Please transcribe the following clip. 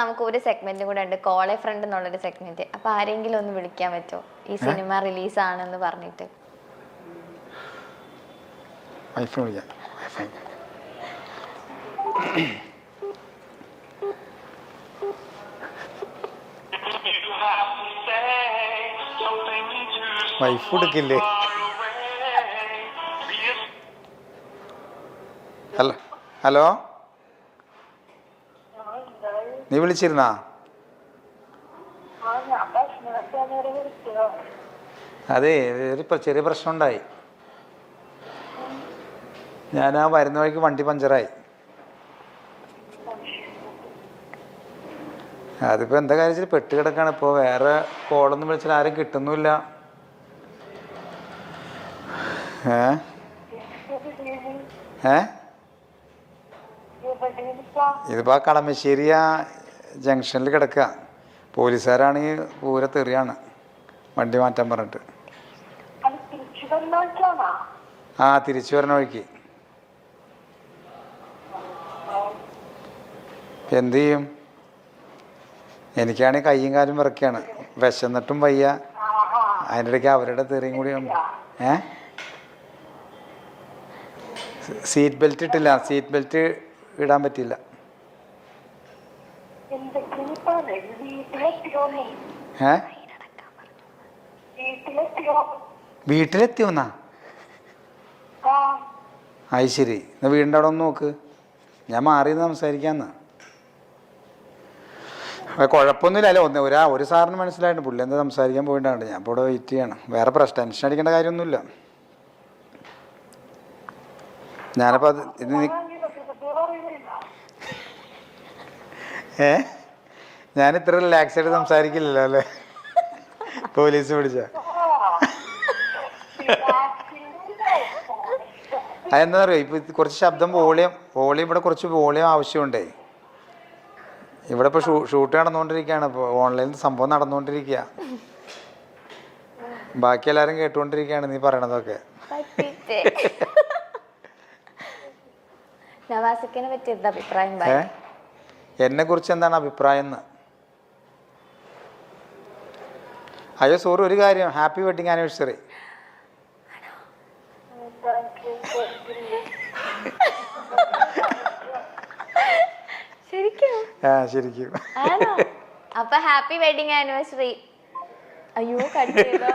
നമുക്ക് ഒരു സെഗ്മെന്റും കൂടെ ഉണ്ട്, കോളേ ഫ്രണ്ട് എന്നുള്ളൊരു സെഗ്മെന്റ്. അപ്പൊ ആരെങ്കിലും ഒന്ന് വിളിക്കാൻ പറ്റുമോ ഈ സിനിമ റിലീസ് ആണെന്ന് പറഞ്ഞിട്ട്? വൈഫ് എടുക്കില്ലേ? ഹലോ ഹലോ, നീ വിളിച്ചിരുന്നാ? അതെ, ഒരു ചെറിയ പ്രശ്നം ഉണ്ടായി. ഞാൻ ആ വരുന്ന വഴിക്ക് വണ്ടി പഞ്ചറായി. അതിപ്പോൾ എന്താ കാര്യം, പെട്ട് കിടക്കാണ്. ഇപ്പോൾ വേറെ കോളൊന്നും വിളിച്ചാൽ ആരും കിട്ടുന്നില്ല. ഇതിപ്പോൾ ആ കളമശ്ശേരി ആ ജംഗ്ഷനിൽ കിടക്കുക. പോലീസുകാരാണെങ്കിൽ പൂര തെറിയാണ് വണ്ടി മാറ്റാൻ പറഞ്ഞിട്ട്. ആ, തിരിച്ചു വരുന്ന വഴിക്ക്. എന്തു ചെയ്യും? എനിക്കാണെങ്കിൽ കയ്യും കാലും വിറയ്ക്കാണ്, വിശന്നിട്ടും വയ്യ. അതിൻ്റെ ഇടയ്ക്ക് അവരുടെ തെറിയും കൂടി. സീറ്റ് ബെൽറ്റ് ഇട്ടില്ല, സീറ്റ് ബെൽറ്റ് ഇടാൻ പറ്റില്ല. വീട്ടിലെത്തിയോന്നാ? അത് ശരി. എന്നാ വീടിൻ്റെ അവിടെ ഒന്ന് നോക്ക്, ഞാൻ മാറിയെന്ന് സംസാരിക്കാന്ന്. കുഴപ്പമൊന്നുമില്ല. ഒരു സാറിന് മനസ്സിലായിട്ട് പുള്ളി എന്താ സംസാരിക്കാൻ പോയിട്ടാണ്. ഞാൻ ഇപ്പോൾ ഇവിടെ വെയിറ്റ് ചെയ്യണം. വേറെ പ്രശ്നം, ടെൻഷൻ അടിക്കേണ്ട കാര്യമൊന്നുമില്ല. ഞാനപ്പോൾ അത് ഇത് ഞാൻ ഇത്ര റിലാക്സ് ആയിട്ട് സംസാരിക്കില്ലല്ലോ അല്ലേ പോലീസ് പിടിച്ച? അതെന്താ പറയുക, ഇപ്പം കുറച്ച് ശബ്ദം വോളിയം ഇവിടെ കുറച്ച് വോളിയം ആവശ്യമുണ്ടേ. ഇവിടെ ഇപ്പോൾ ഷൂട്ട് നടന്നുകൊണ്ടിരിക്കുകയാണ്, ഇപ്പോൾ ഓൺലൈനിൽ സംഭവം നടന്നുകൊണ്ടിരിക്കുക. ബാക്കി എല്ലാവരും കേട്ടുകൊണ്ടിരിക്കുകയാണ് നീ പറയണതൊക്കെ. എന്നെ കുറിച്ച് എന്താണ് അഭിപ്രായം എന്ന്? അയ്യോ സോറി, ഒരു കാര്യം, ഹാപ്പി വെഡിങ് ആനിവേഴ്സറി. ശരിക്കും. അപ്പൊ ഹാപ്പി വെഡിങ് ആനിവേഴ്സറി. അയ്യോ കടിച്ചോ.